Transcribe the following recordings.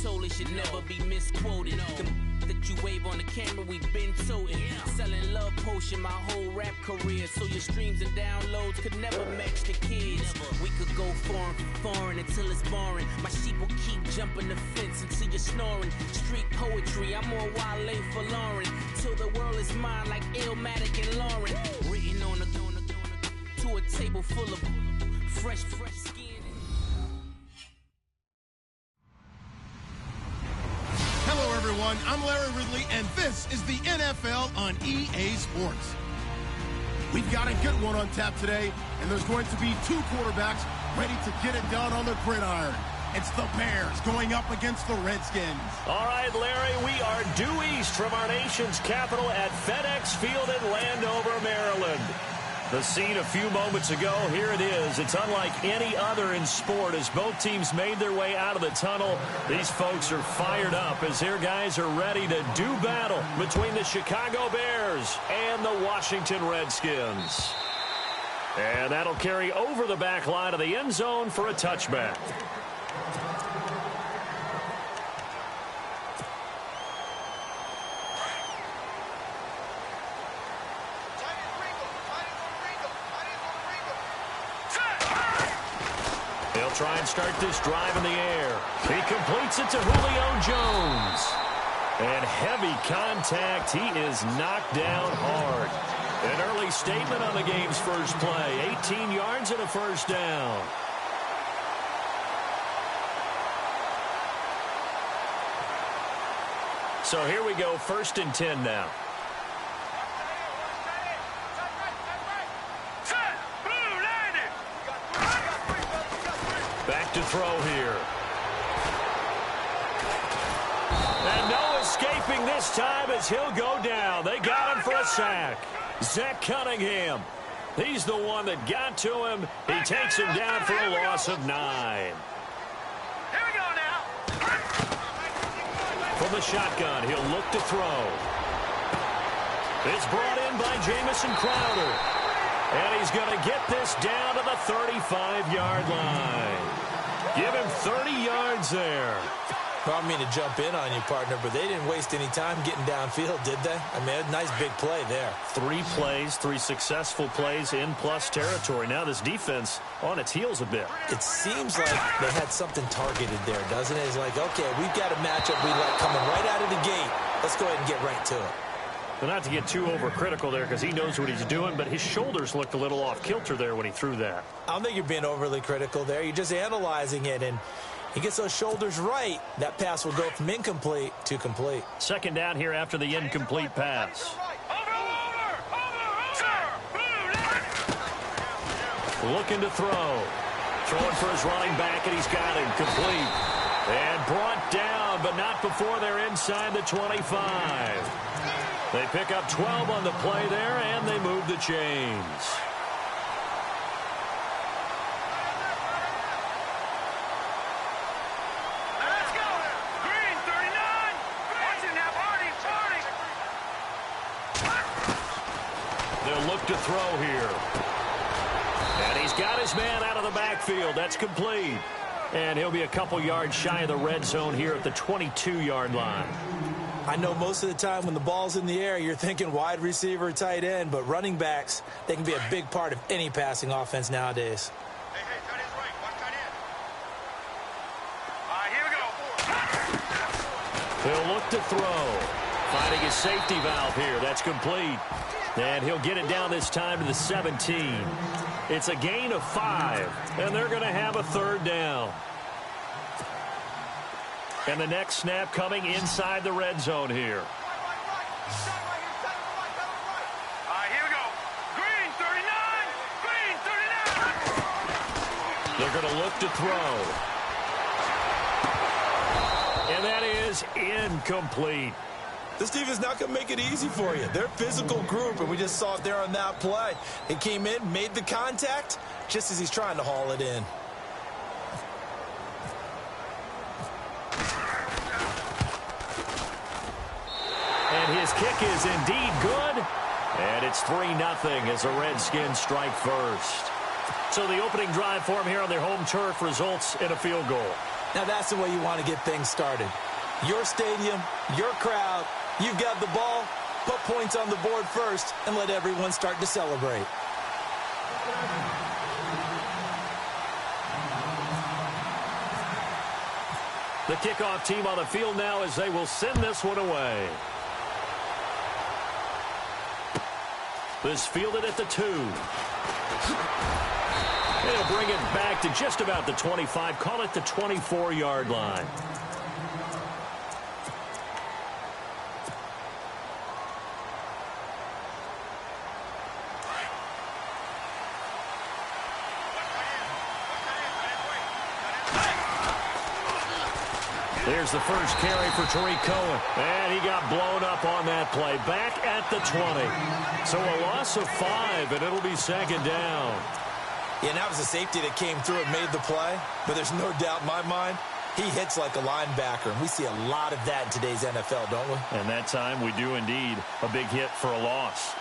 told it should never be misquoted. That you wave on the camera, we've been toting. Selling love potion my whole rap career, so your streams and downloads could never match the kids. We could go foreign until it's boring. My sheep will keep jumping the fence until you're snoring. Street poetry, I'm more Wale for Lauren. Till the world is mine like Illmatic and Lauren. Written on to a table full of fresh skin. Hello, everyone. I'm Larry Ridley, and this is the NFL on EA Sports. We've got a good one on tap today, and there's going to be two quarterbacks ready to get it done on the gridiron. It's the Bears going up against the Redskins. All right, Larry, we are due east from our nation's capital at FedEx Field in Landover, Maryland. The scene a few moments ago, here it is. It's unlike any other in sport as both teams made their way out of the tunnel. These folks are fired up as their guys are ready to do battle between the Chicago Bears and the Washington Redskins. And that'll carry over the back line of the end zone for a touchback. Try and start this drive in the air. He completes it to Julio Jones. And heavy contact. He is knocked down hard. An early statement on the game's first play. 18 yards and a first down. So here we go, 1st and 10 now. To throw here. And no escaping this time as he'll go down. They got him for a sack. Zach Cunningham. He's the one that got to him. He takes him down for a loss of 9. Here we go now. From the shotgun, he'll look to throw. It's brought in by Jamison Crowder. And he's going to get this down to the 35-yard line. Give him 30 yards there. Well, I mean to jump in on you, partner, but they didn't waste any time getting downfield, did they? I mean, a nice big play there. 3 plays, 3 successful plays in plus territory. Now this defense on its heels a bit. It seems like they had something targeted there, doesn't it? It's like, okay, we've got a matchup we like coming right out of the gate. Let's go ahead and get right to it. Well, not to get too overcritical there because he knows what he's doing, but his shoulders looked a little off kilter there when he threw that. I don't think you're being overly critical there. You're just analyzing it, and he gets those shoulders right. That pass will go from incomplete to complete. 2nd down here after the incomplete pass. Looking to throw. Throwing for his running back, and he's got him complete. And brought down, but not before they're inside the 25. They pick up 12 on the play there, and they move the chains. Let's go. Green, 39. Watch it now, party. They'll look to throw here. And he's got his man out of the backfield. That's complete. And he'll be a couple yards shy of the red zone here at the 22-yard line. I know most of the time when the ball's in the air, you're thinking wide receiver, tight end, but running backs, they can be a big part of any passing offense nowadays. Hey, tight end's right. Watch tight end. All right, here we go. He'll look to throw. Finding his safety valve here. That's complete. And he'll get it down this time to the 17. It's a gain of 5, and they're going to have a 3rd down. And the next snap coming inside the red zone here. All right, here we go. Green, 39. Green, 39. They're going to look to throw. And that is incomplete. This defense not going to make it easy for you. They're a physical group, and we just saw it there on that play. They came in, made the contact, just as he's trying to haul it in. And his kick is indeed good. And it's 3-0 as the Redskins strike first. So the opening drive for him here on their home turf results in a field goal. Now that's the way you want to get things started. Your stadium, your crowd, you've got the ball, put points on the board first, and let everyone start to celebrate. The kickoff team on the field now as they will send this one away. This fielded at the 2. They'll bring it back to just about the 25. Call it the 24-yard line. There's the first carry for Tariq Cohen. And he got blown up on that play. Back at the 20. So a loss of 5, and it'll be second down. Yeah, and that was a safety that came through and made the play. But there's no doubt in my mind, he hits like a linebacker. And we see a lot of that in today's NFL, don't we? And that time we do indeed. A big hit for a loss.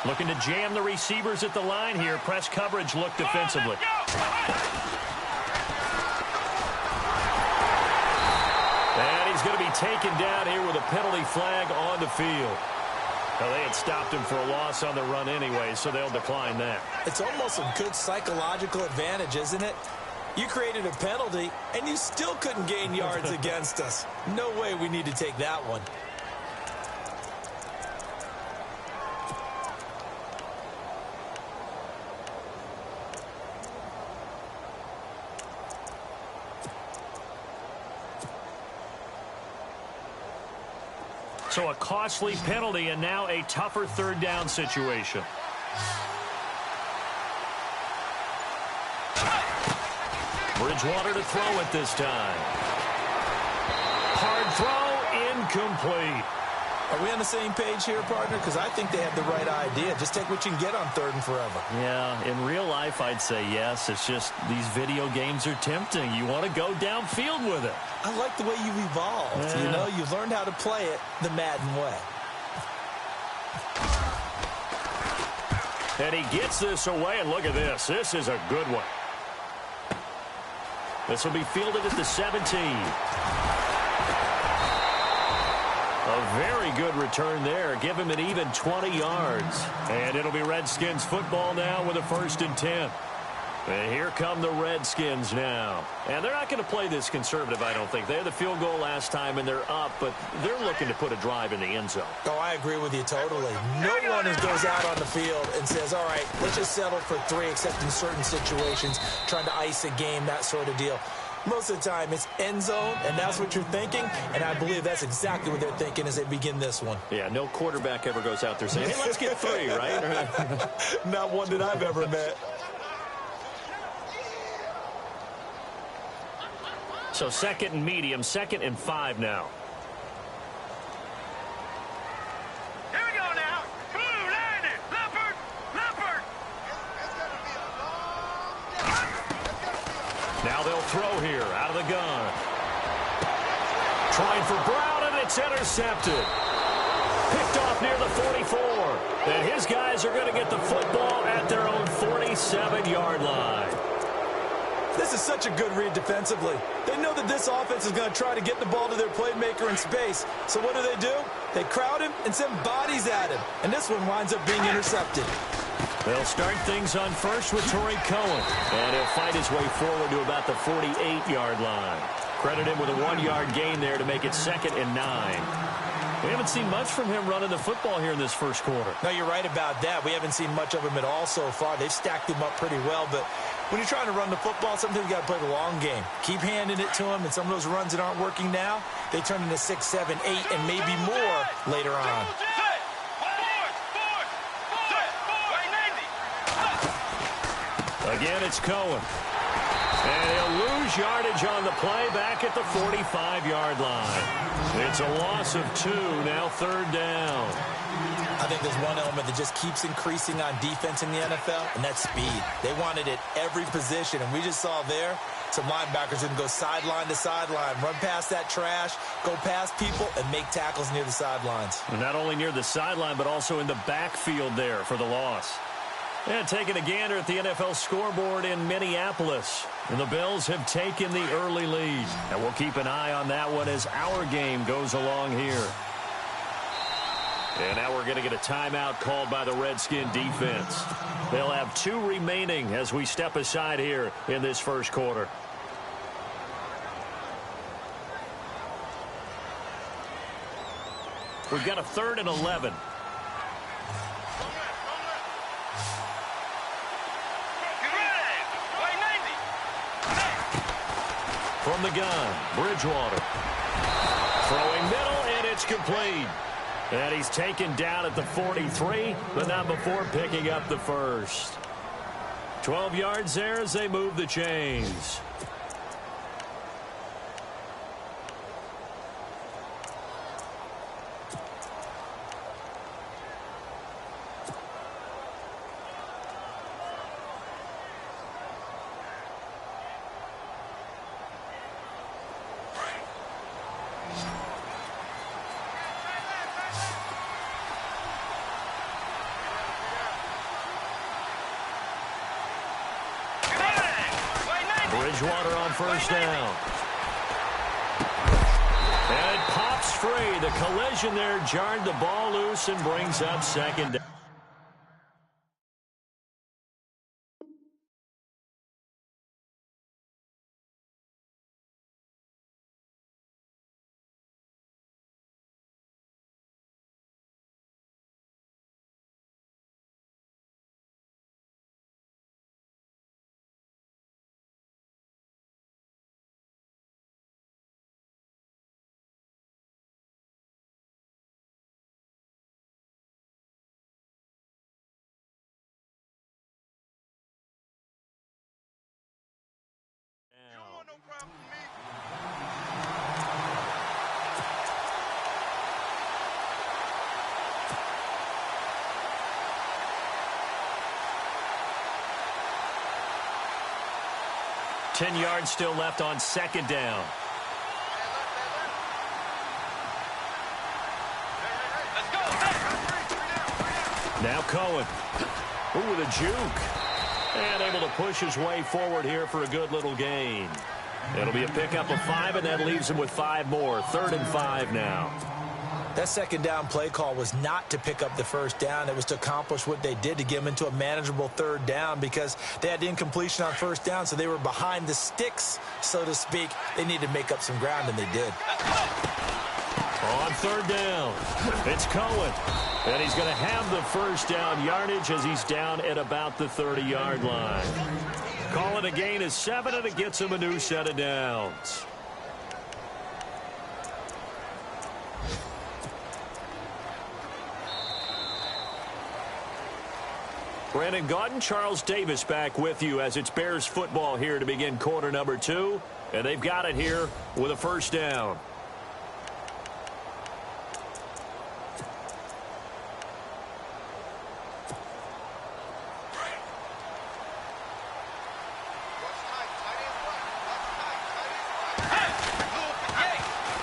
Looking to jam the receivers at the line here. Press coverage look defensively. And he's going to be taken down here with a penalty flag on the field. Well, they had stopped him for a loss on the run anyway, so they'll decline that. It's almost a good psychological advantage, isn't it? You created a penalty, and you still couldn't gain yards against us. No way we need to take that one. So a costly penalty and now a tougher third down situation. Bridgewater to throw it this time. Hard throw, incomplete. Are we on the same page here, partner? Because I think they have the right idea. Just take what you can get on 3rd and forever. Yeah, in real life, I'd say yes. It's just these video games are tempting. You want to go downfield with it. I like the way you've evolved. Yeah. You know, you've learned how to play it the Madden way. And he gets this away, and look at this. This is a good one. This will be fielded at the 17. A very good return there. Give him an even 20 yards. And it'll be Redskins football now with a 1st and 10. And here come the Redskins now. And they're not going to play this conservative, I don't think. They had the field goal last time, and they're up, but they're looking to put a drive in the end zone. Oh, I agree with you totally. No one goes out on the field and says, all right, let's just settle for 3, except in certain situations, trying to ice a game, that sort of deal. Most of the time, it's end zone, and that's what you're thinking, and I believe that's exactly what they're thinking as they begin this one. Yeah, no quarterback ever goes out there saying, hey, let's get 3, right? Not one that I've ever met. So 2nd and medium, 2nd and 5 now. Here we go now. Blue, landed. Leopard. Leopard. Now they'll throw here out of the gun. Trying for Brown, and it's intercepted. Picked off near the 44. And his guys are going to get the football at their own 47-yard line. This is such a good read defensively. They know that this offense is going to try to get the ball to their playmaker in space. So what do? They crowd him and send bodies at him. And this one winds up being intercepted. They'll start things on 1st with Tariq Cohen. And he'll fight his way forward to about the 48-yard line. Credit him with a 1-yard gain there to make it 2nd and 9. We haven't seen much from him running the football here in this first quarter. No, you're right about that. We haven't seen much of him at all so far. They've stacked him up pretty well, but when you're trying to run the football, sometimes you got to play the long game. Keep handing it to him, and some of those runs that aren't working now, they turn into 6, 7, 8, and maybe more later on. Again, it's Cohen. And he'll lose yardage on the play back at the 45-yard line. It's a loss of 2, now 3rd down. I think there's one element that just keeps increasing on defense in the NFL, and that's speed. They want it at every position, and we just saw there some linebackers who can go sideline to sideline, run past that trash, go past people, and make tackles near the sidelines. And not only near the sideline, but also in the backfield there for the loss. And taking a gander at the NFL scoreboard in Minneapolis. And the Bills have taken the early lead. And we'll keep an eye on that one as our game goes along here. And now we're going to get a timeout called by the Redskin defense. They'll have 2 remaining as we step aside here in this first quarter. We've got a 3rd and 11. From the gun, Bridgewater. Throwing middle, and it's complete. And he's taken down at the 43, but not before picking up the first. 12 yards there as they move the chains. Bridgewater on first down. And it pops free. The collision there jarred the ball loose and brings up 2nd down. No problem with me. Ten yards still left on 2nd down. Let's go. Now Cohen. Ooh, with a juke. And able to push his way forward here for a good little gain. It'll be a pickup of 5, and that leaves him with 5 more. 3rd and 5 now. That 2nd down play call was not to pick up the first down. It was to accomplish what they did, to get them into a manageable 3rd down, because they had the incompletion on first down, so they were behind the sticks, so to speak. They needed to make up some ground, and they did. On 3rd down, it's Cohen. And he's going to have the first down yardage as he's down at about the 30-yard line. Call it a gain of 7, and it gets him a new set of downs. Brandon Gaudin, Charles Davis back with you as it's Bears football here to begin quarter number 2. And they've got it here with a first down.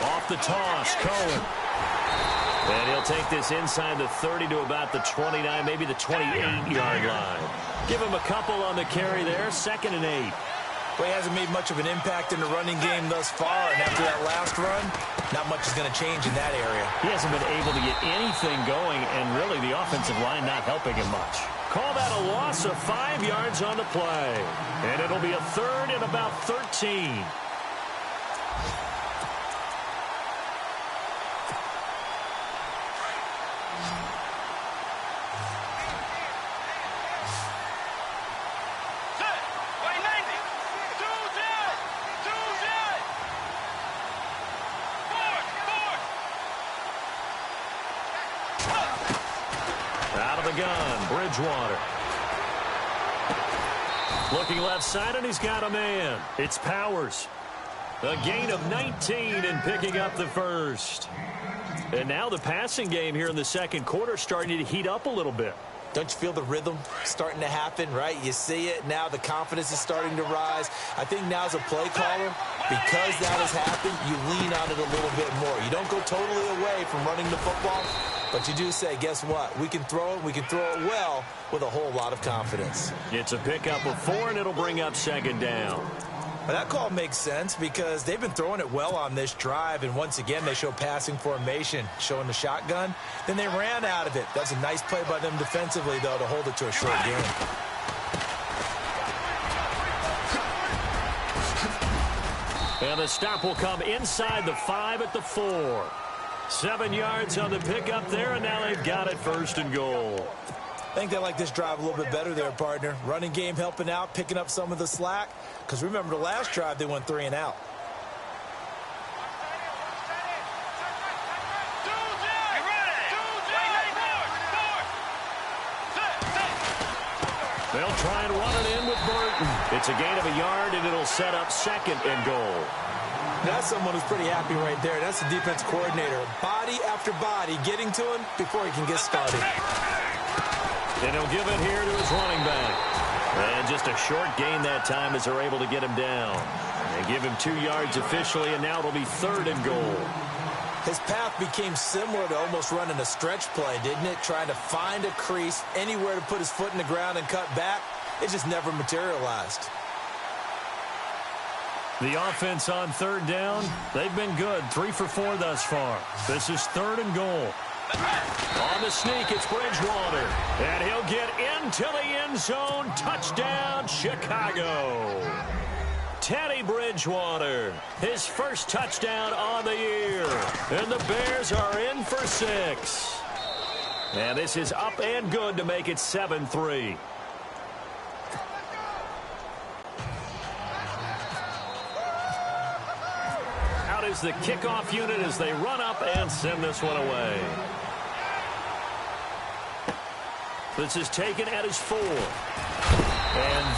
Off the toss, Cohen. And he'll take this inside the 30 to about the 29, maybe the 28-yard line. Give him a couple on the carry there, 2nd and 8. Well, he hasn't made much of an impact in the running game thus far, and after that last run, not much is going to change in that area. He hasn't been able to get anything going, and really the offensive line not helping him much. Call that a loss of 5 yards on the play. And it'll be a 3rd and about 13. Out of the gun, Bridgewater. Looking left side, and he's got a man. It's Powers. A gain of 19 and picking up the first. And now the passing game here in the second quarter starting to heat up a little bit. Don't you feel the rhythm starting to happen, right? You see it. Now the confidence is starting to rise. I think now as a play caller, because that has happened, you lean on it a little bit more. You don't go totally away from running the football, But you do say, guess what? We can throw it. We can throw it well with a whole lot of confidence. It's a pickup of 4, and it'll bring up second down. Well, that call makes sense because they've been throwing it well on this drive, and once again, they show passing formation, showing the shotgun. Then they ran out of it. That's a nice play by them defensively, though, to hold it to a short game. And the stop will come inside the 5 at the 4. 7 yards on the pickup there, and now they've got it 1st and goal. I think they like this drive a little bit better there, partner. Running game helping out, picking up some of the slack. Because remember, the last drive, they went 3 and out. They'll try and run it in with Burton. It's a gain of a yard, and it'll set up 2nd and goal. That's someone who's pretty happy right there. That's the defense coordinator. Body after body getting to him before he can get started. And he'll give it here to his running back. And just a short gain that time as they're able to get him down. They give him 2 yards officially, and now it'll be 3rd and goal. His path became similar to almost running a stretch play, didn't it? Trying to find a crease, anywhere to put his foot in the ground and cut back. It just never materialized. The offense on 3rd down, they've been good. 3 for 4 thus far. This is 3rd and goal. On the sneak, it's Bridgewater. And he'll get into the end zone. Touchdown, Chicago. Teddy Bridgewater, his first touchdown on the year. And the Bears are in for 6. And this is up and good to make it 7-3. Out is the kickoff unit as they run up and send this one away. This is taken at his 4. And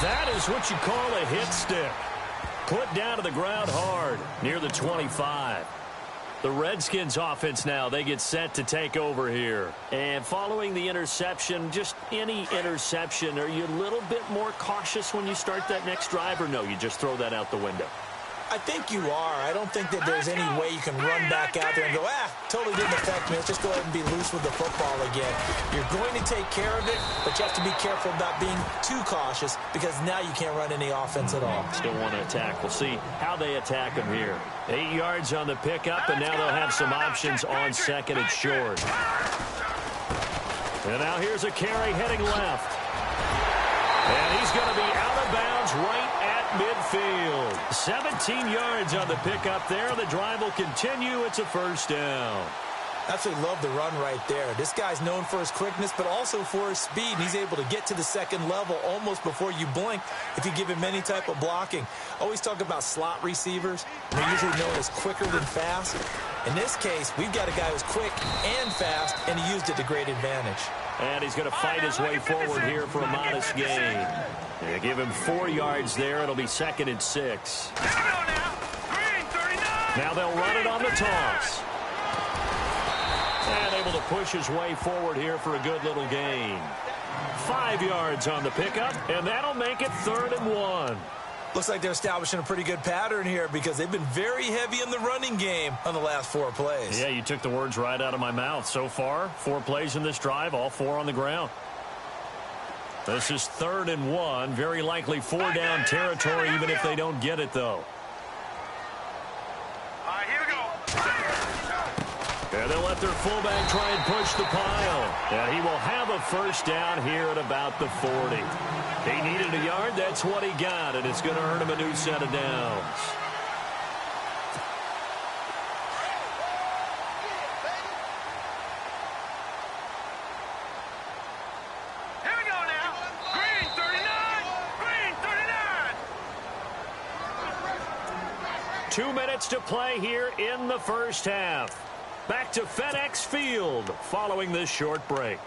that is what you call a hit stick. Put down to the ground hard near the 25. The Redskins offense now, they get set to take over here. And following the interception, just any interception, are you a little bit more cautious when you start that next drive, or no, you just throw that out the window? I think you are. I don't think that there's any way you can run back out there and go, totally didn't affect me. Let's just go ahead and be loose with the football again. You're going to take care of it, but you have to be careful about being too cautious because now you can't run any offense at all. Still want to attack. We'll see how they attack him here. 8 yards on the pickup, and now they'll have some options on 2nd and short. And now here's a carry heading left. And he's going to be out of bounds right at midfield. 17 yards on the pickup there. The drive will continue. It's a 1st down. Absolutely love the run right there. This guy's known for his quickness, but also for his speed. And he's able to get to the 2nd level almost before you blink if you give him any type of blocking. Always talk about slot receivers. They're usually known as quicker than fast. In this case, we've got a guy who's quick and fast, and he used it to great advantage. And he's going to fight his way forward here for a modest gain. They give him 4 yards there. It'll be 2nd and 6. Now they'll run it on the toss. And able to push his way forward here for a good little gain. 5 yards on the pickup, and that'll make it 3rd and 1. Looks like they're establishing a pretty good pattern here because they've been very heavy in the running game on the last 4 plays. Yeah, you took the words right out of my mouth. So far, 4 plays in this drive, all 4 on the ground. This is 3rd and 1. Very likely 4 down territory, even if they don't get it, though. All right, here we go. And they'll let their fullback try and push the pile. And he will have a 1st down here at about the 40. He needed a yard. That's what he got, and it's going to earn him a new set of downs. Here we go now. Green 39. Green 39. 2 minutes to play here in the 1st half. Back to FedEx Field following this short break.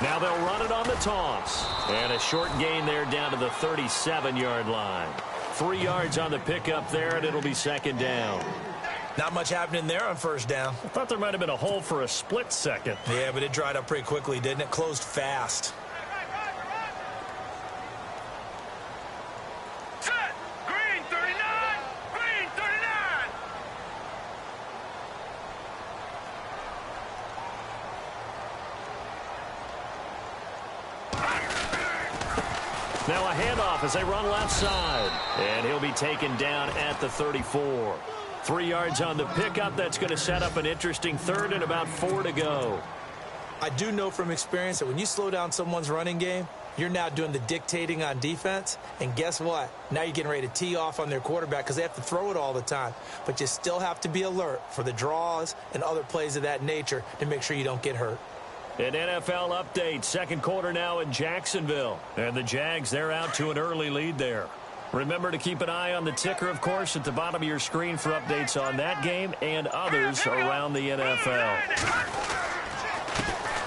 Now they'll run it on the toss. And a short gain there down to the 37-yard line. 3 yards on the pickup there, and it'll be 2nd down. Not much happening there on first down. I thought there might have been a hole for a split second. Yeah, but it dried up pretty quickly, didn't it? Closed fast. Set. Green 39. Green 39. Now a handoff as they run left side. And he'll be taken down at the 34. 3 yards on the pickup. That's going to set up an interesting third and about 4 to go. I do know from experience that when you slow down someone's running game, you're now doing the dictating on defense. And guess what? Now you're getting ready to tee off on their quarterback because they have to throw it all the time. But you still have to be alert for the draws and other plays of that nature to make sure you don't get hurt. An NFL update. Second quarter now in Jacksonville. And the Jags, they're out to an early lead there. Remember to keep an eye on the ticker, of course, at the bottom of your screen for updates on that game and others around the NFL.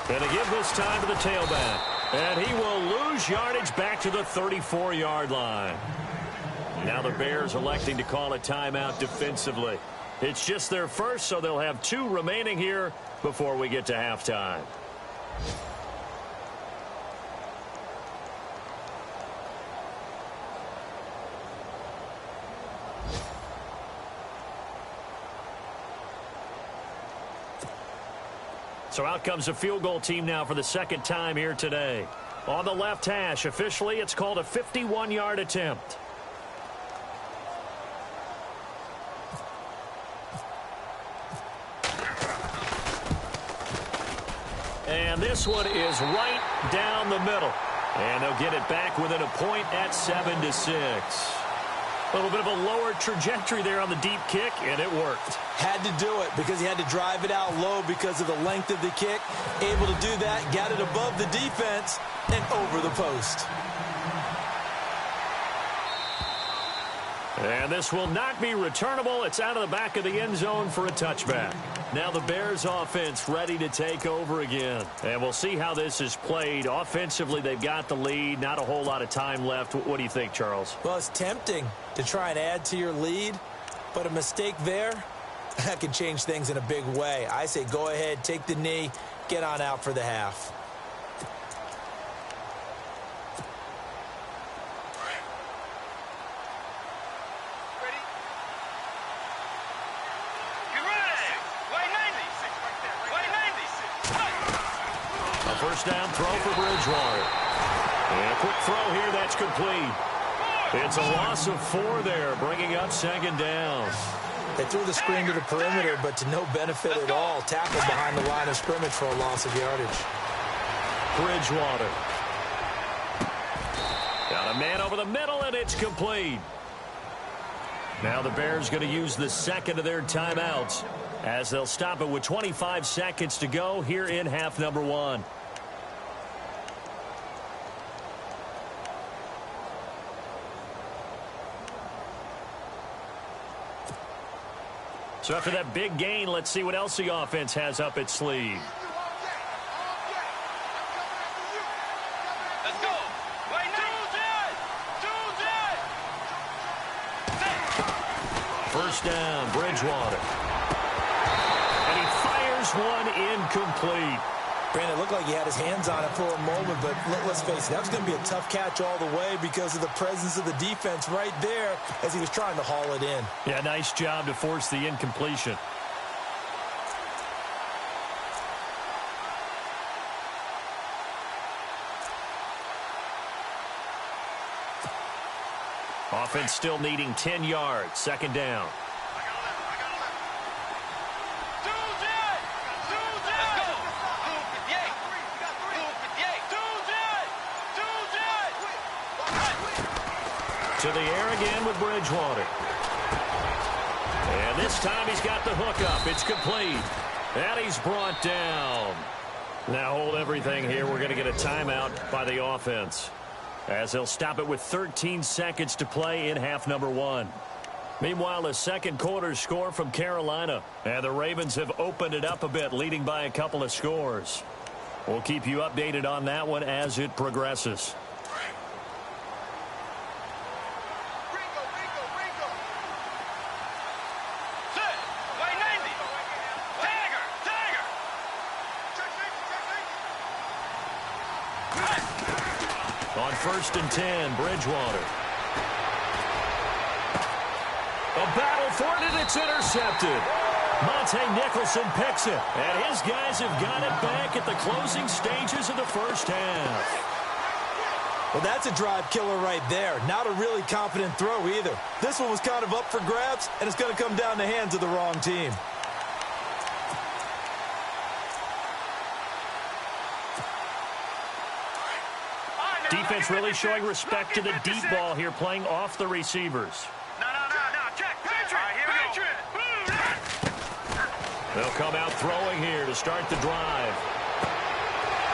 And to give this time to the tailback. And he will lose yardage back to the 34-yard line. Now the Bears electing to call a timeout defensively. It's just their first, so they'll have 2 remaining here before we get to halftime. So out comes a field goal team now for the second time here today. On the left hash, officially, it's called a 51-yard attempt. And this one is right down the middle. And they'll get it back within a point at 7-6. A little bit of a lower trajectory there on the deep kick, and it worked. Had to do it because he had to drive it out low because of the length of the kick. Able to do that, got it above the defense and over the post. And this will not be returnable. It's out of the back of the end zone for a touchback. Now the Bears offense ready to take over again. And we'll see how this is played. Offensively, they've got the lead. Not a whole lot of time left. What do you think, Charles? Well, it's tempting to try and add to your lead, but a mistake there, that can change things in a big way. I say go ahead, take the knee, get on out for the half. First down throw for Bridgewater. And a quick throw here that's complete. It's a loss of 4 there, bringing up second down. They threw the screen to the perimeter, but to no benefit at all. Tackled behind the line of scrimmage for a loss of yardage. Bridgewater. Got a man over the middle, and it's complete. Now the Bears going to use the second of their timeouts as they'll stop it with 25 seconds to go here in half number 1. So after that big gain, let's see what else the offense has up its sleeve. Let's go. First down, Bridgewater. And he fires one incomplete. Brandon, it looked like he had his hands on it for a moment, but let's face it, that was going to be a tough catch all the way because of the presence of the defense right there as he was trying to haul it in. Yeah, nice job to force the incompletion. Offense still needing 10 yards. Second down. To the air again with Bridgewater. And this time he's got the hook up. It's complete. And he's brought down. Now hold everything here. We're going to get a timeout by the offense, as they'll stop it with 13 seconds to play in half number 1. Meanwhile, a second quarter score from Carolina. And the Ravens have opened it up a bit, leading by a couple of scores. We'll keep you updated on that one as it progresses. 1st and 10, Bridgewater. A battle for it, and it's intercepted. Monte Nicholson picks it, and his guys have got it back at the closing stages of the first half. Well, that's a drive killer right there. Not a really confident throw either. This one was kind of up for grabs, and it's going to come down the hands of the wrong team. Defense really showing respect to the deep ball here, playing off the receivers. No. Check. Patriot. They'll come out throwing here to start the drive.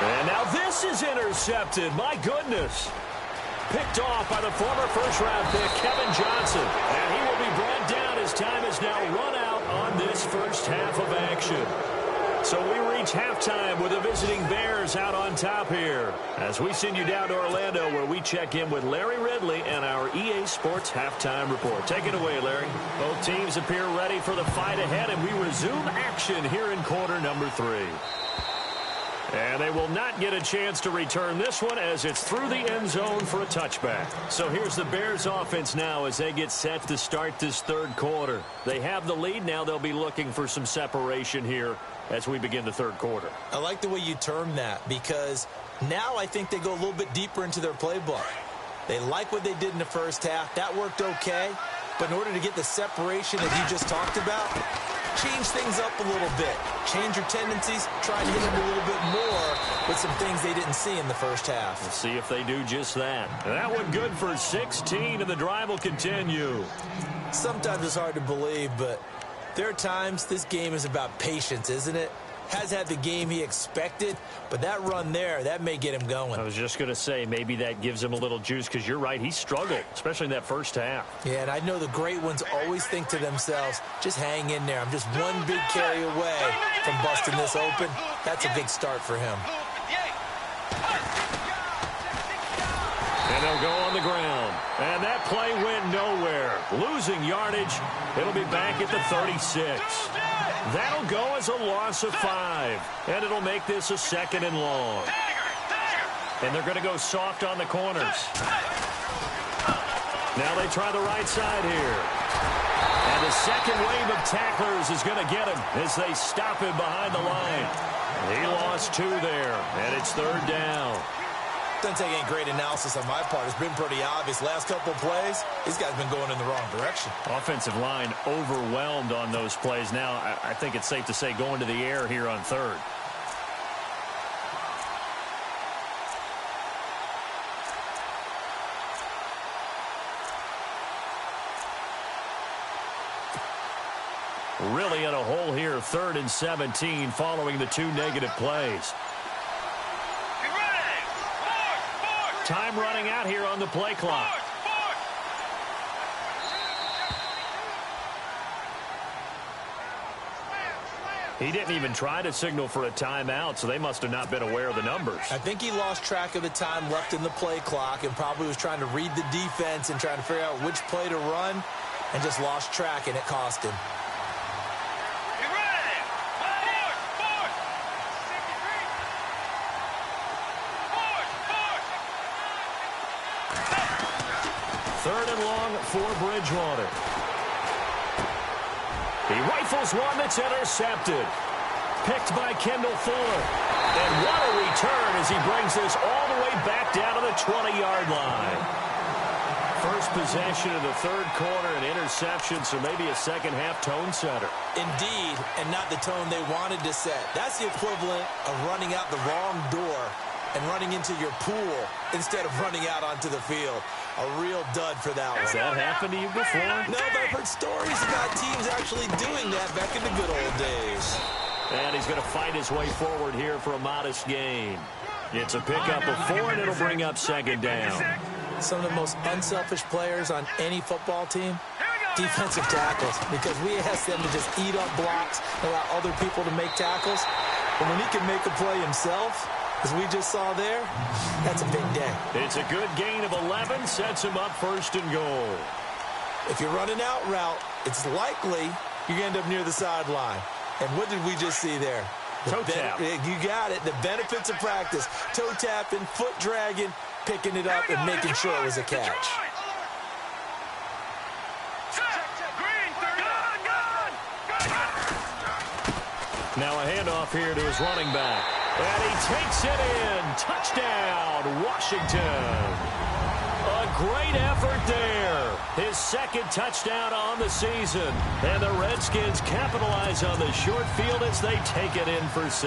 And now this is intercepted. My goodness. Picked off by the former first-round pick, Kevin Johnson. And he will be brought down as time has now run out on this first half of action. So we reach halftime with the visiting Bears out on top here, as we send you down to Orlando, where we check in with Larry Ridley and our EA Sports Halftime Report. Take it away, Larry. Both teams appear ready for the fight ahead, and we resume action here in quarter number 3. And they will not get a chance to return this one, as it's through the end zone for a touchback. So here's the Bears offense now as they get set to start this third quarter. They have the lead. Now they'll be looking for some separation here as we begin the third quarter. I like the way you termed that, because now I think they go a little bit deeper into their playbook. They like what they did in the first half. That worked okay. But in order to get the separation that you just talked about, change things up a little bit. Change your tendencies. Try and hit them a little bit more with some things they didn't see in the first half. We'll see if they do just that. That one good for 16, and the drive will continue. Sometimes it's hard to believe, but there are times this game is about patience, isn't it? Has had the game he expected, but that run there, that may get him going. I was just going to say, maybe that gives him a little juice, because you're right, he struggled, especially in that first half. Yeah, and I know the great ones always think to themselves, just hang in there. I'm just one big carry away from busting this open. That's a big start for him. And they'll go on the ground. And that play went nowhere. Losing yardage. It'll be back at the 36. That'll go as a loss of 5. And it'll make this a 2nd and long. And they're going to go soft on the corners. Now they try the right side here. And the second wave of tacklers is going to get him as they stop him behind the line. He lost 2 there. And it's 3rd down. Doesn't take any great analysis on my part. It's been pretty obvious. Last couple of plays, these guys have been going in the wrong direction. Offensive line overwhelmed on those plays. Now, I think it's safe to say going to the air here on 3rd. Really in a hole here, 3rd and 17 following the 2 negative plays. Time running out here on the play clock. He didn't even try to signal for a timeout, so they must have not been aware of the numbers. I think he lost track of the time left in the play clock and probably was trying to read the defense and trying to figure out which play to run, and just lost track, and it cost him. Third and long for Bridgewater. He rifles one that's intercepted. Picked by Kendall Fuller. And what a return as he brings this all the way back down to the 20-yard line. First possession of the third quarter, an interception, so maybe a second-half tone setter. Indeed, and not the tone they wanted to set. That's the equivalent of running out the wrong door and running into your pool instead of running out onto the field. A real dud for that one. Has that happened to you before? No, but I've heard stories about teams actually doing that back in the good old days. And he's going to fight his way forward here for a modest gain. It's a pickup of 4, and it'll bring up 2nd down. Some of the most unselfish players on any football team, defensive tackles, because we ask them to just eat up blocks, allow other people to make tackles. But when he can make a play himself, as we just saw there, that's a big day. It's a good gain of 11, sets him up 1st and goal. If you're running out route, it's likely you're going to end up near the sideline. And what did we just see there? Toe tap. You got it. The benefits of practice. Toe tapping, foot dragging, picking it up and making sure it was a catch. Now a handoff here to his running back. And he takes it in. Touchdown, Washington. A great effort there. His second touchdown on the season. And the Redskins capitalize on the short field as they take it in for 6.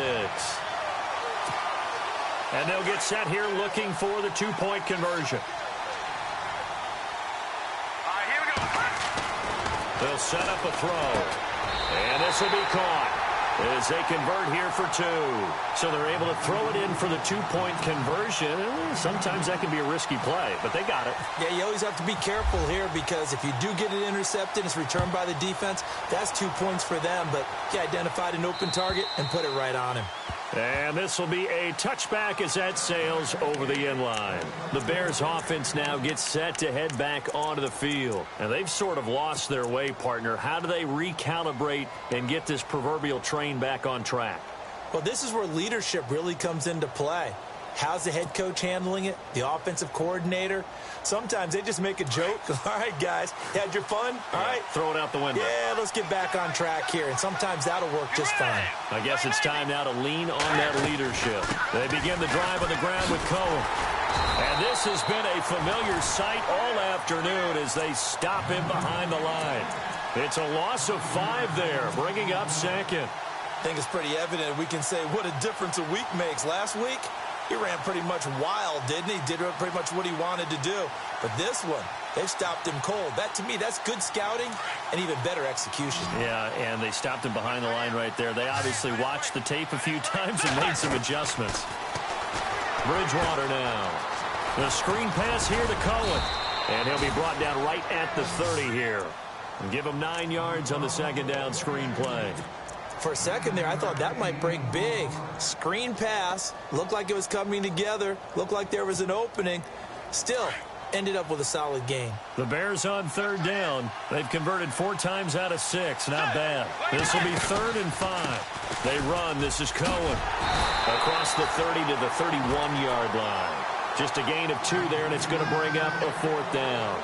And they'll get set here looking for the two-point conversion. Here we go. They'll set up a throw. And this will be caught as they convert here for 2. So they're able to throw it in for the two-point conversion. Sometimes that can be a risky play, but they got it. Yeah, you always have to be careful here because if you do get it intercepted, it's returned by the defense, that's 2 points for them. But he identified an open target and put it right on him. And this will be a touchback as that sails over the end line. The Bears offense now gets set to head back onto the field. And they've sort of lost their way, partner. How do they recalibrate and get this proverbial train back on track? Well, this is where leadership really comes into play. How's the head coach handling it? The offensive coordinator? Sometimes they just make a joke. All right, guys, had your fun? All right. Throw it out the window. Yeah, let's get back on track here. And sometimes that'll work just fine. I guess it's time now to lean on that leadership. They begin the drive on the ground with Cohen. And this has been a familiar sight all afternoon as they stop him behind the line. It's a loss of 5 there, bringing up second. I think it's pretty evident we can say what a difference a week makes. Last week, he ran pretty much wild, didn't he? Did pretty much what he wanted to do. But this one, they've stopped him cold. That, to me, that's good scouting and even better execution. Yeah, and they stopped him behind the line right there. They obviously watched the tape a few times and made some adjustments. Bridgewater now. The screen pass here to Cohen. And he'll be brought down right at the 30 here. And give him 9 yards on the second down screen play. For a second there, I thought that might break big. Screen pass. Looked like it was coming together. Looked like there was an opening. Still, ended up with a solid game. The Bears on third down. They've converted 4 times out of 6. Not bad. This will be 3rd and 5. They run. This is Cohen. Across the 30 to the 31-yard line. Just a gain of 2 there, and it's going to bring up a 4th down.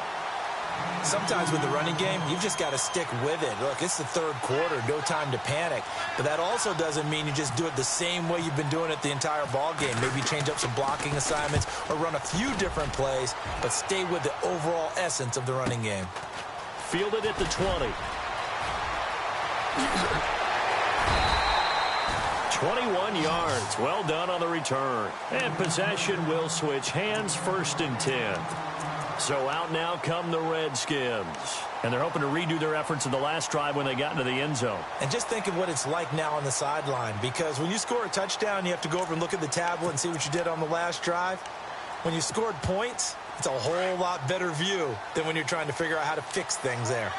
Sometimes with the running game, you've just got to stick with it. Look, it's the 3rd quarter, no time to panic. But that also doesn't mean you just do it the same way you've been doing it the entire ball game. Maybe change up some blocking assignments or run a few different plays, but stay with the overall essence of the running game. Fielded at the 20. 21 yards. Well done on the return. And possession will switch hands, 1st and 10. So out now come the Redskins. And they're hoping to redo their efforts in the last drive when they got into the end zone. And just think of what it's like now on the sideline. Because when you score a touchdown, you have to go over and look at the tablet and see what you did on the last drive. When you scored points, it's a whole lot better view than when you're trying to figure out how to fix things there.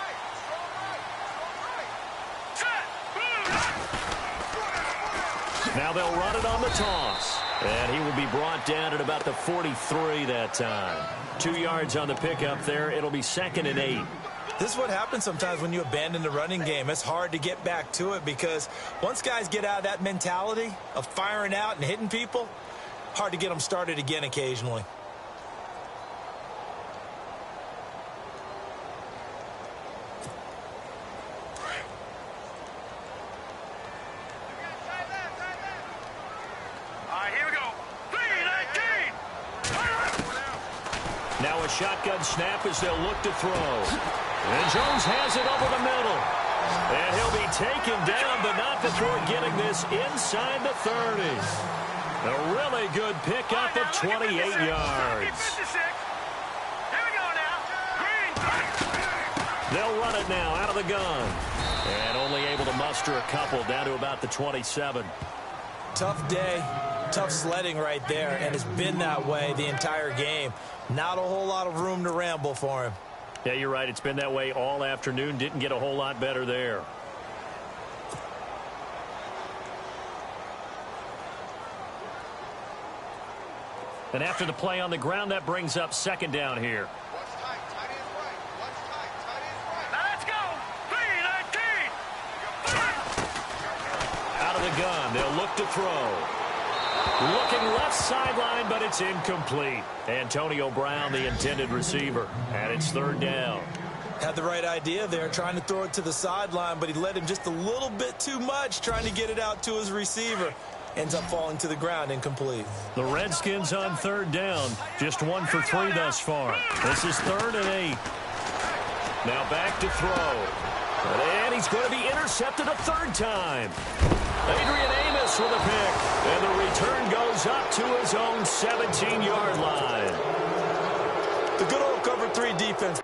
Now they'll run it on the toss. And he will be brought down at about the 43 that time. 2 yards on the pickup there. It'll be 2nd and 8. This is what happens sometimes when you abandon the running game. It's hard to get back to it because once guys get out of that mentality of firing out and hitting people, hard to get them started again occasionally. Now a shotgun snap as they'll look to throw. And Jones has it over the middle. And he'll be taken down, but not before getting this inside the 30. A really good pickup of 28 yards. They'll run it now out of the gun. And only able to muster a couple down to about the 27. Tough day, tough sledding right there, and it's been that way the entire game. Not a whole lot of room to ramble for him. Yeah, you're right. It's been that way all afternoon. Didn't get a whole lot better there. And after the play on the ground, that brings up 2nd down here. Let's go! 3-19! Out of the gun, they'll look to throw. Looking left sideline, but it's incomplete. Antonio Brown, the intended receiver, and it's third down. Had the right idea there, trying to throw it to the sideline, but he led him just a little bit too much, trying to get it out to his receiver. Ends up falling to the ground, incomplete. The Redskins on third down, just 1 for 3 thus far. This is 3rd and 8. Now back to throw. And he's going to be intercepted a third time. Adrian Amos with a pick. And the return goes up to his own 17-yard line. The good old cover 3 defense.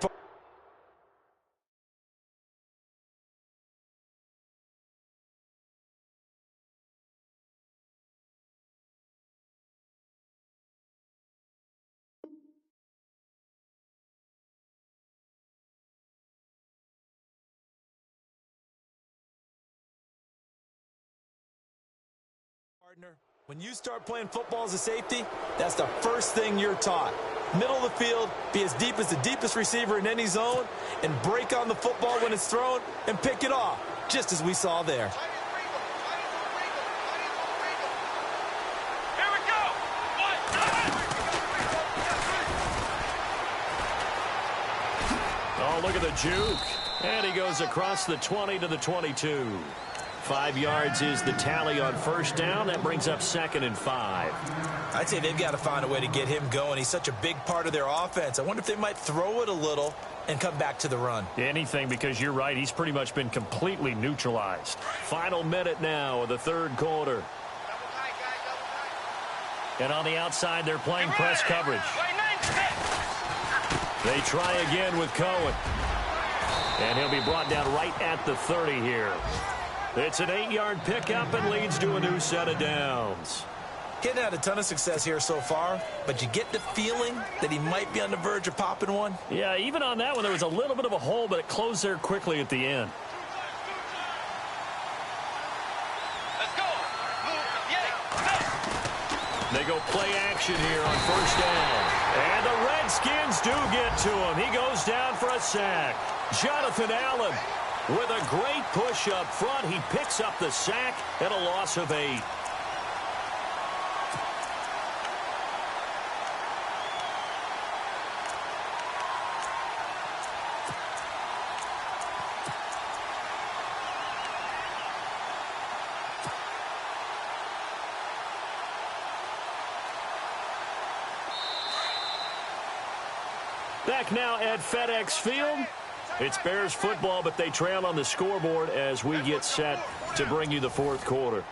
When you start playing football as a safety, that's the first thing you're taught. Middle of the field, be as deep as the deepest receiver in any zone, and break on the football when it's thrown and pick it off, just as we saw there. Here we go. Oh, look at the juke. And he goes across the 20 to the 22. 5 yards is the tally on first down. That brings up 2nd and 5. I'd say they've got to find a way to get him going. He's such a big part of their offense. I wonder if they might throw it a little and come back to the run. Anything, because you're right. He's pretty much been completely neutralized. Final minute now of the third quarter. And on the outside, they're playing press coverage. They try again with Cohen. And he'll be brought down right at the 30 here. It's an 8-yard pickup and leads to a new set of downs. Getting had a ton of success here so far, but you get the feeling that he might be on the verge of popping one. Yeah, even on that one, there was a little bit of a hole, but it closed there quickly at the end. Let's go. They go play action here on first down. And the Redskins do get to him. He goes down for a sack. Jonathan Allen with a great push up front. He picks up the sack and a loss of 8. Back now at FedEx Field. It's Bears football, but they trail on the scoreboard as we get set to bring you the fourth quarter.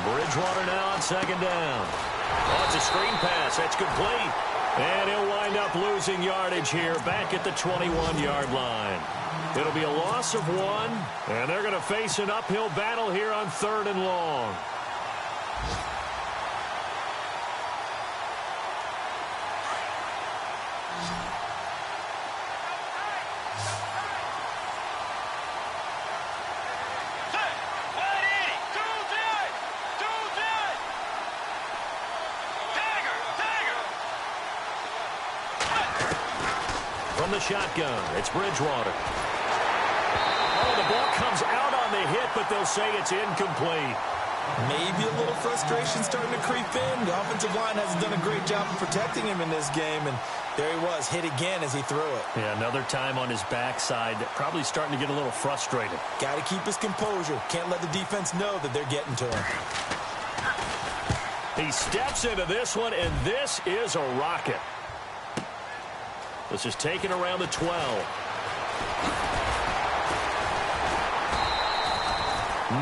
Bridgewater now on second down. Oh, it's a screen pass. That's complete. And he'll wind up losing yardage here back at the 21-yard line. It'll be a loss of 1, and they're going to face an uphill battle here on 3rd and long. From the shotgun, it's Bridgewater. Oh, the ball comes out on the hit, but they'll say it's incomplete. Maybe a little frustration starting to creep in. The offensive line hasn't done a great job of protecting him in this game, and there he was, hit again as he threw it. Yeah, another time on his backside, probably starting to get a little frustrated. Got to keep his composure. Can't let the defense know that they're getting to him. He steps into this one, and this is a rocket. This is taken around the 12.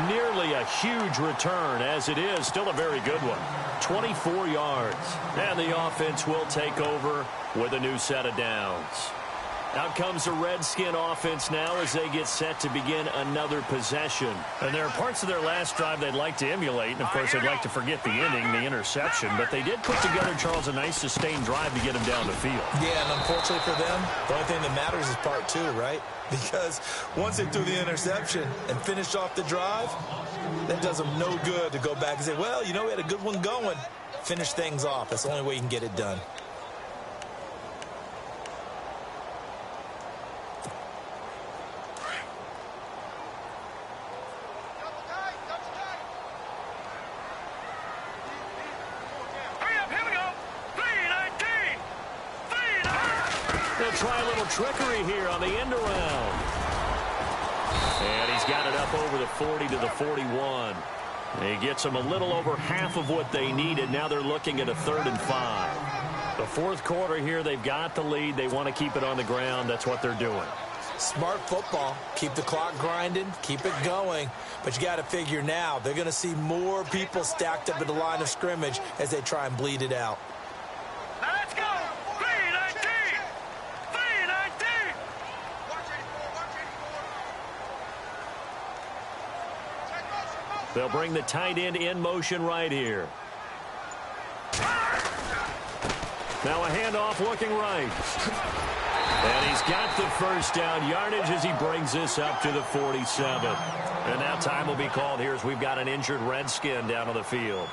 Nearly a huge return, as it is still a very good one. 24 yards. And the offense will take over with a new set of downs. Out comes the Redskin offense now as they get set to begin another possession. And there are parts of their last drive they'd like to emulate. And, of course, they'd like to forget the ending, the interception. But they did put together, Charles, a nice sustained drive to get them down the field. Yeah, and unfortunately for them, the only thing that matters is part 2, right? Because once they threw the interception and finished off the drive, that does them no good to go back and say, well, you know, we had a good one going. Finish things off. That's the only way you can get it done. try a little trickery here on the end around. And he's got it up over the 40 to the 41. He gets them a little over half of what they needed. Now they're looking at a 3rd and 5. The fourth quarter here, they've got the lead. They want to keep it on the ground. That's what they're doing. Smart football. Keep the clock grinding. Keep it going. But you got to figure now they're going to see more people stacked up at the line of scrimmage as they try and bleed it out. Let's go! 319! 319! They'll bring the tight end in motion right here. Now a handoff looking right. And he's got the first down yardage as he brings this up to the 47. And now time will be called here as we've got an injured Redskin down on the field.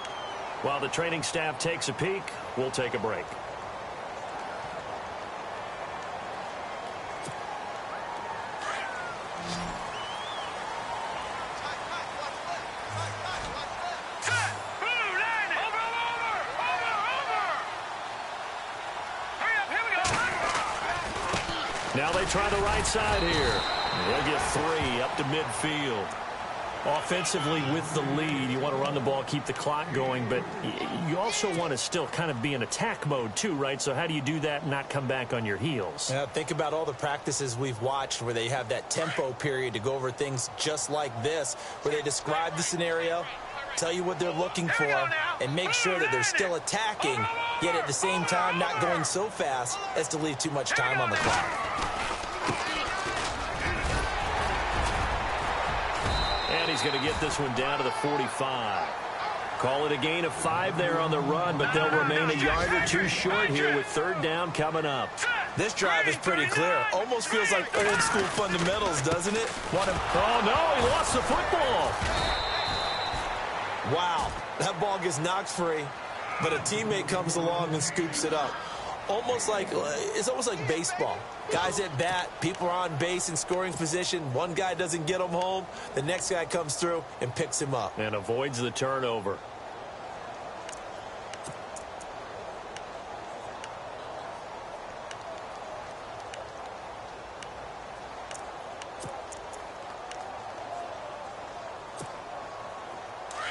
While the training staff takes a peek, we'll take a break. Now they try the right side here. They'll get 3 up to midfield. Offensively with the lead, you want to run the ball, keep the clock going, but you also want to still kind of be in attack mode too, right? So how do you do that and not come back on your heels? Yeah, think about all the practices we've watched where they have that tempo period to go over things just like this, where they describe the scenario, tell you what they're looking for, and make sure that they're still attacking, yet at the same time not going so fast as to leave too much time on the clock. And he's going to get this one down to the 45. Call it a gain of 5 there on the run, but they'll remain a yard or 2 short here with 3rd down coming up. This drive is pretty clear. Almost feels like old school fundamentals, doesn't it? Oh, no, he lost the football. Wow, that ball gets knocked free, but a teammate comes along and scoops it up. It's almost like baseball. Guys at bat, people are on base in scoring position. One guy doesn't get him home. The next guy comes through and picks him up. And avoids the turnover.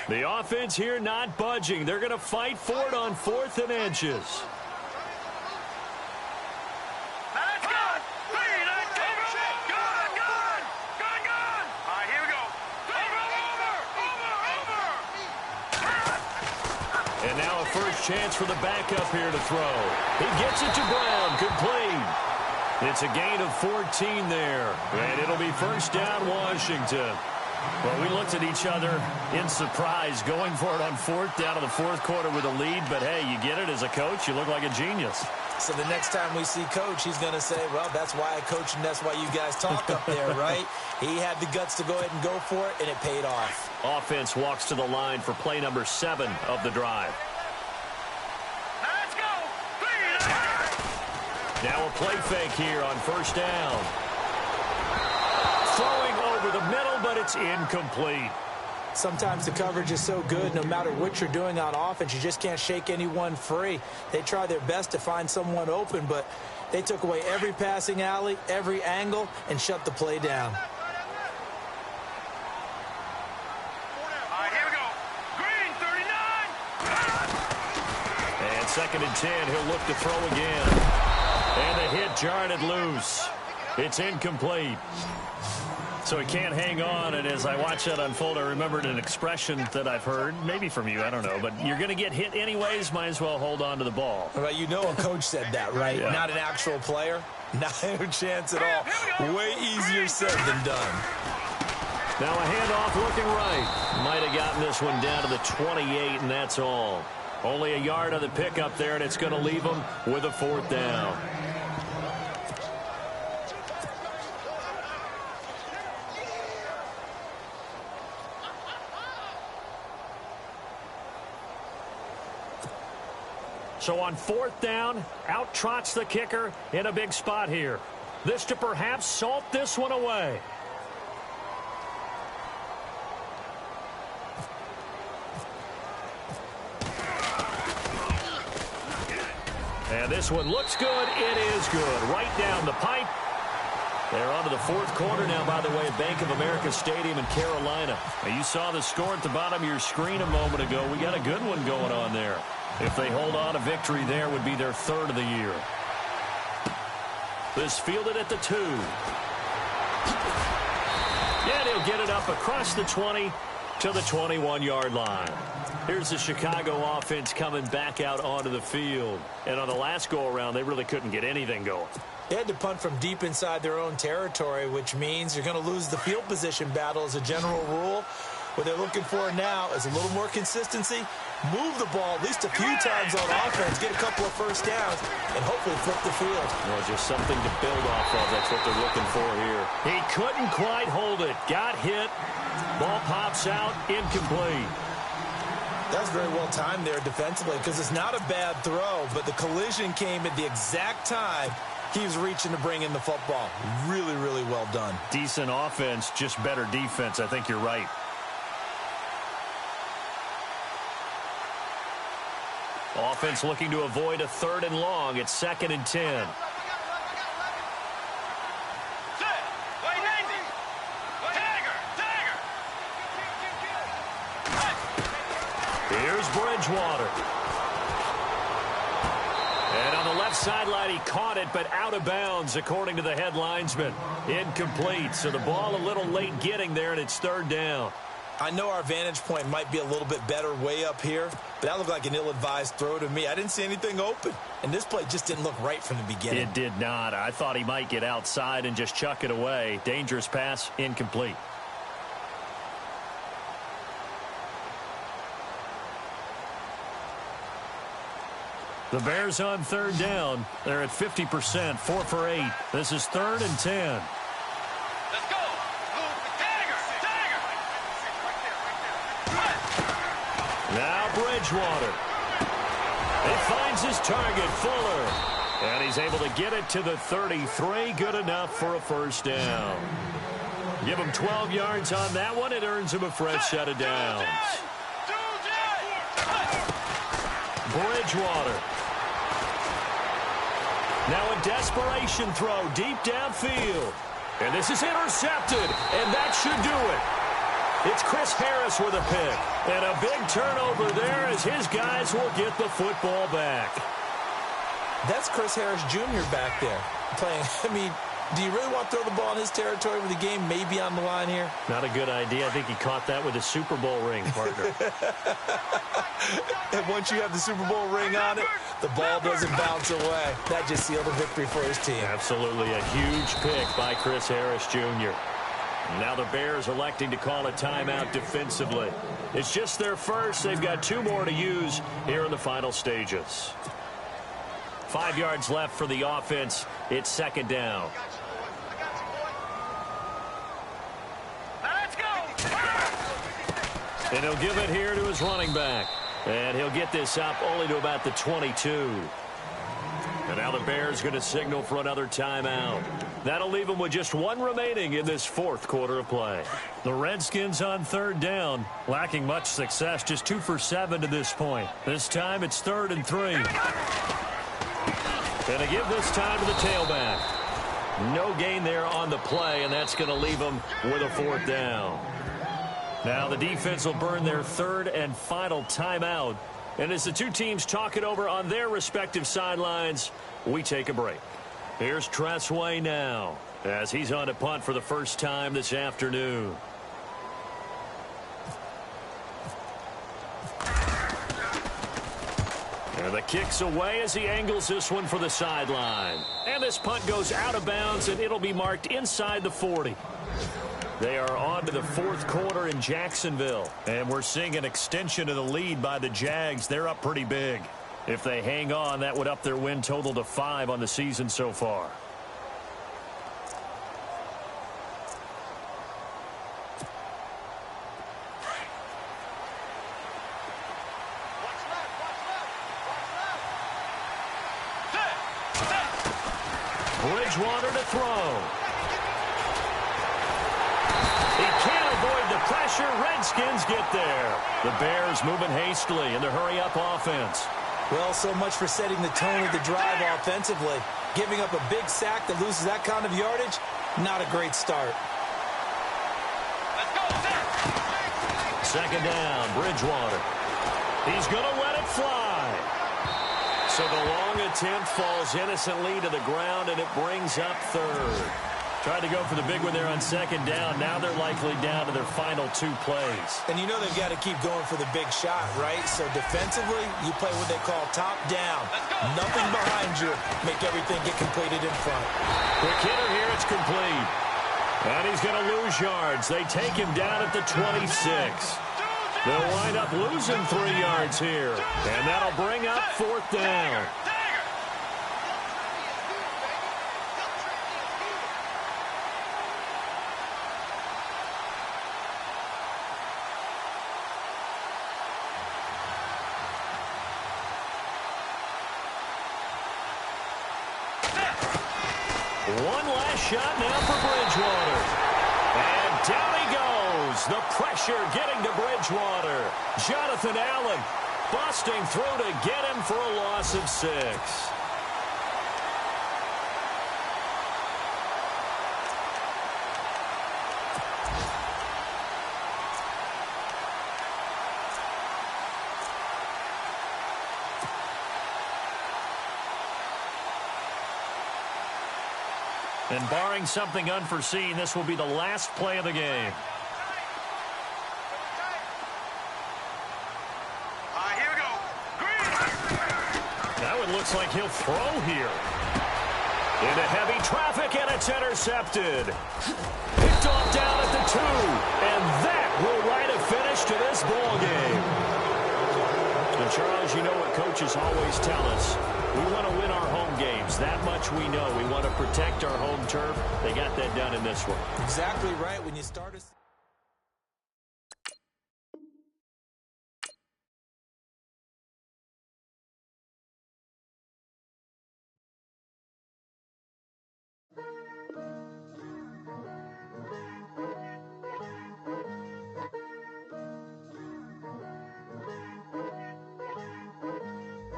The offense here not budging. They're going to fight for it on 4th and inches. And now a first chance for the backup here to throw. He gets it to Brown, complete. It's a gain of 14 there, and it'll be first down Washington. Well, we looked at each other in surprise going for it on 4th down in the 4th quarter with a lead, but hey, you get it as a coach, you look like a genius. So the next time we see Coach, he's going to say, well, that's why I coach and that's why you guys talk up there, right? He had the guts to go ahead and go for it, and it paid off. Offense walks to the line for play number 7 of the drive. Let's go! Now a play fake here on first down. Throwing over the middle, but it's incomplete. Sometimes the coverage is so good, no matter what you're doing on offense, you just can't shake anyone free. They try their best to find someone open, but they took away every passing alley, every angle, and shut the play down. All right, here we go. Green, 39. And 2nd and 10, he'll look to throw again. And the hit jarred it loose. It's incomplete. So he can't hang on, and as I watch that unfold, I remembered an expression that I've heard, maybe from you, I don't know, but you're going to get hit anyways, might as well hold on to the ball. Well, you know a coach said that, right? Yeah. Not an actual player. Not a chance at all. Way easier said than done. Now a handoff looking right. Might have gotten this one down to the 28, and that's all. Only a yard on the pickup there, and it's going to leave them with a 4th down. So on 4th down, out trots the kicker in a big spot here. This to perhaps salt this one away. And this one looks good. It is good. Right down the pipe. They're on to the fourth quarter now, by the way, at Bank of America Stadium in Carolina. Now, you saw the score at the bottom of your screen a moment ago. We got a good one going on there. If they hold on, a victory there would be their third of the year. This fielded at the 2. Yeah, they'll get it up across the 20 to the 21-yard line. Here's the Chicago offense coming back out onto the field. And on the last go-around, they really couldn't get anything going. They had to punt from deep inside their own territory, which means you're going to lose the field position battle as a general rule. What they're looking for now is a little more consistency, move the ball at least a few times on offense, get a couple of first downs, and hopefully flip the field. Well, just something to build off of. That's what they're looking for here. He couldn't quite hold it. Got hit. Ball pops out. Incomplete. That's very well timed there defensively because it's not a bad throw, but the collision came at the exact time he was reaching to bring in the football. Really, really well done. Decent offense, just better defense. I think you're right. Offense looking to avoid a 3rd and long. It's 2nd and 10. Here's Bridgewater. And on the left sideline, he caught it, but out of bounds, according to the head linesman. Incomplete. So the ball a little late getting there, and it's 3rd down. I know our vantage point might be a little bit better way up here, but that looked like an ill-advised throw to me. I didn't see anything open, and this play just didn't look right from the beginning. It did not. I thought he might get outside and just chuck it away. Dangerous pass, incomplete. The Bears on 3rd down. They're at 50%, 4 for 8. This is 3rd and 10. Let's go. Tiger. Now Bridgewater. He finds his target, Fuller. And he's able to get it to the 33. Good enough for a first down. Give him 12 yards on that one. It earns him a fresh set of downs. Bridgewater. Now a desperation throw deep downfield. And this is intercepted, and that should do it. It's Chris Harris with a pick. And a big turnover there as his guys will get the football back. That's Chris Harris Jr. back there playing. I mean, do you really want to throw the ball in his territory with the game maybe on the line here? Not a good idea. I think he caught that with a Super Bowl ring, partner. And once you have the Super Bowl ring on it, the ball doesn't bounce away. That just sealed a victory for his team. Absolutely a huge pick by Chris Harris Jr. Now the Bears electing to call a timeout defensively. It's just their first. They've got 2 more to use here in the final stages. 5 yards left for the offense. It's 2nd down. And he'll give it here to his running back. And he'll get this up only to about the 22. And now the Bears going to signal for another timeout. That'll leave them with just 1 remaining in this 4th quarter of play. The Redskins on 3rd down, lacking much success, just 2 for 7 to this point. This time it's 3rd and 3. And they give this time to the tailback. No gain there on the play, and that's going to leave them with a 4th down. Now the defense will burn their 3rd and final timeout. And as the 2 teams talk it over on their respective sidelines, we take a break. Here's Tressway now as he's on to punt for the first time this afternoon. And the kick's away as he angles this one for the sideline. And this punt goes out of bounds, and it'll be marked inside the 40. They are on to the 4th quarter in Jacksonville. And we're seeing an extension of the lead by the Jags. They're up pretty big. If they hang on, that would up their win total to 5 on the season so far. Bridgewater to throw. He can't avoid the pressure. Redskins get there. The Bears moving hastily in the hurry-up offense. Well, so much for setting the tone of the drive offensively. Giving up a big sack that loses that kind of yardage, not a great start. Let's go, set. Second down, Bridgewater. He's going to let it fly. So the long attempt falls innocently to the ground, and it brings up third. Tried to go for the big one there on second down. Now they're likely down to their final 2 plays. And you know they've got to keep going for the big shot, right? So defensively, you play what they call top down. Nothing behind you. Make everything get completed in front. Quick hitter here, it's complete. And he's going to lose yards. They take him down at the 26. They'll wind up losing 3 yards here. And that'll bring up 4th down. One last shot now for Bridgewater. And down he goes. The pressure getting to Bridgewater. Jonathan Allen busting through to get him for a loss of 6. And barring something unforeseen, this will be the last play of the game. Here we go. Green. Now it looks like he'll throw here. Into heavy traffic, and it's intercepted. Picked off down at the 2. And that will write a finish to this ball game. And Charles, you know what coaches always tell us. We want to win our home games. That much we know. We want to protect our home turf. They got that done in this one. Exactly right. When you start a...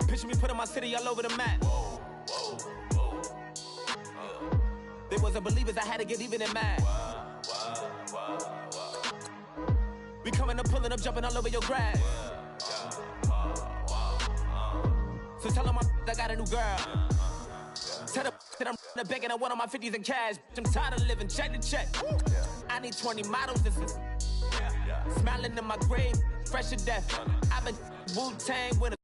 Picture me putting my city all over the map. They wasn't believers, I had to get even and mad. We coming up, pulling up, jumping all over your grass. So tell them I got a new girl. Tell them that I'm begging on one of my 50s in cash. I'm tired of living check to check. I need 20 models. This is smiling in my grave, fresh to death. I've been Wu-Tang with a